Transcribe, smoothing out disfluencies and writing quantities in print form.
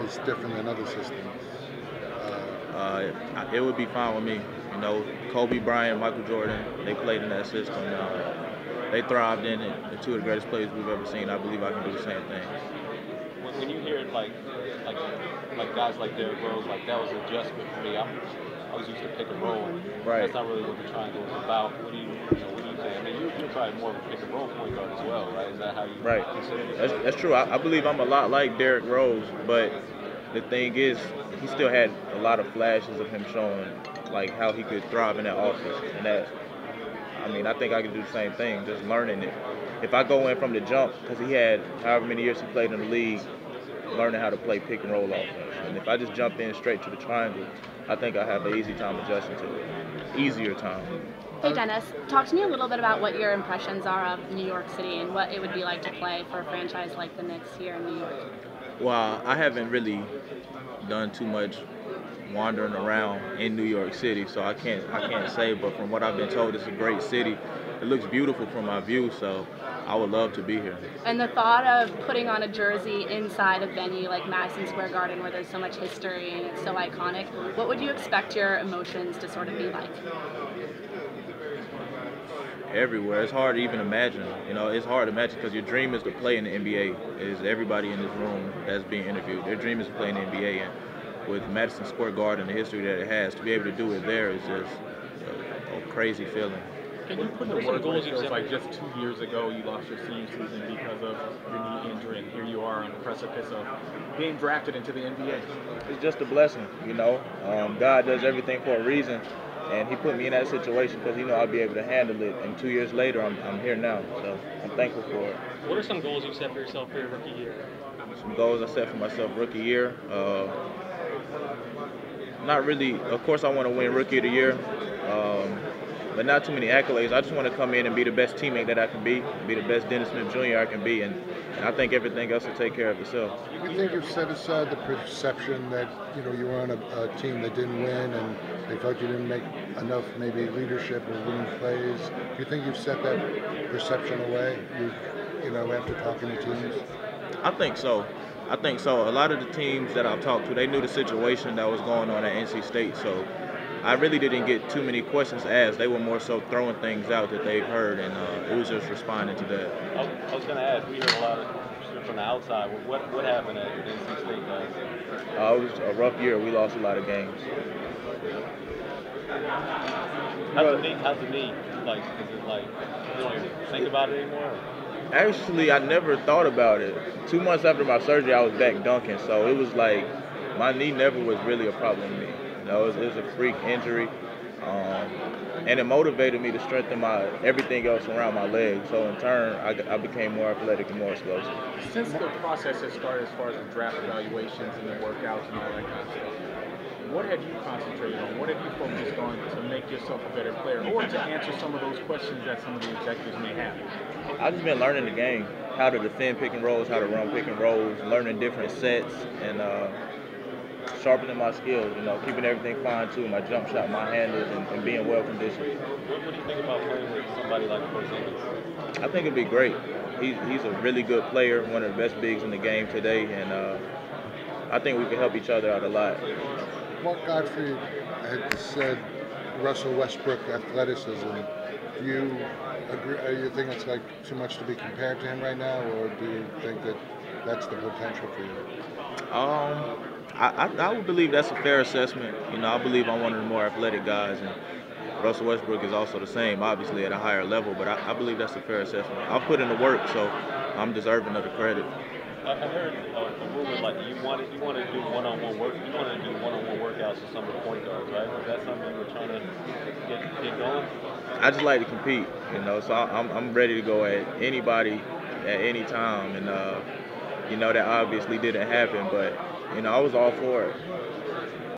is different than other systems? It would be fine with me. You know, Kobe Bryant, Michael Jordan, they played in that system. They thrived in it. They're two of the greatest players we've ever seen. I believe I can do the same thing. When you hear like like guys like Derrick Rose, like that was an adjustment for me. I was used to pick and roll. Right. That's not really what the triangle is about. What do you think? I mean, you're probably more of a pick and roll point guard as well, right? Is that how you Right. consider it? That's true. I believe I'm a lot like Derrick Rose, but the thing is, he still had a lot of flashes of him showing like how he could thrive in that offense. And that, I mean, I think I could do the same thing, just learning it. If I go in from the jump, because he had however many years he played in the league, learning how to play pick and roll offense. And if I just jump in straight to the triangle, I think I have an easy time adjusting to it. Easier time. Hey Dennis, talk to me a little bit about what your impressions are of New York City and what it would be like to play for a franchise like the Knicks here in New York. Well, I haven't really done too much wandering around in New York City, so I can't say. But from what I've been told, it's a great city. It looks beautiful from my view, so I would love to be here. And the thought of putting on a jersey inside a venue like Madison Square Garden, where there's so much history and it's so iconic, what would you expect your emotions to sort of be like? Everywhere. It's hard to even imagine. You know, it's hard to imagine because your dream is to play in the NBA. Is everybody in this room that's being interviewed? Their dream is to play in the NBA, and with Madison Square Garden, the history that it has, to be able to do it there is just a crazy feeling. Can you put the word where it feels like just 2 years ago you lost your senior season because of your knee injury, and here you are on the precipice of being drafted into the NBA? It's just a blessing, you know. God does everything for a reason, and He put me in that situation because He knew I'd be able to handle it. And 2 years later, I'm here now, so I'm thankful for it. What are some goals you set for yourself for your rookie year? Some goals I set for myself rookie year. Not really. Of course, I want to win Rookie of the Year. But not too many accolades. I just want to come in and be the best teammate that I can be the best Dennis Smith Jr. I can be, and I think everything else will take care of itself. Do you think you've set aside the perception that you were on a team that didn't win and they felt you didn't make enough maybe leadership or winning plays? Do you think you've set that perception away? After talking to teams. I think so. A lot of the teams that I've talked to, they knew the situation that was going on at NC State, so I really didn't get too many questions asked. They were more so throwing things out that they've heard, and it was just responding to that. I was going to ask, we heard a lot of from the outside. What happened at NC State, guys? It was a rough year. We lost a lot of games. How's the knee? Like, is it like you don't even think about it anymore? Actually, I never thought about it. 2 months after my surgery, I was back dunking, so it was like my knee never was really a problem to me. It was a freak injury, and it motivated me to strengthen everything else around my leg. So in turn, I became more athletic and more explosive. Since the process has started as far as the draft evaluations and the workouts and all that kind of stuff, what have you concentrated on? What have you focused on to make yourself a better player, or to answer some of those questions that some of the executives may have? I've just been learning the game, how to defend pick and rolls, how to run pick and rolls, learning different sets, and sharpening my skills, keeping everything fine-tuned, my jump shot, my handles, and being well-conditioned. What do you think about playing with somebody like Porzingis? I think it'd be great. He's a really good player, one of the best bigs in the game today, and I think we can help each other out a lot. Mark Godfrey had said Russell Westbrook athleticism. Do you agree? Do you think it's like too much to be compared to him right now, or do you think that that's the potential for you? I would believe that's a fair assessment. I believe I'm one of the more athletic guys, and Russell Westbrook is also the same, obviously at a higher level. But I believe that's a fair assessment. I'll put in the work, so I'm deserving of the credit. I heard a rumor like you wanted to do one-on-one work. You wanted to do one-on-one workouts with some of the point guards, right? Is that something you were trying to get going? I just like to compete, so I'm ready to go at anybody at any time, and that obviously didn't happen, but I was all for it.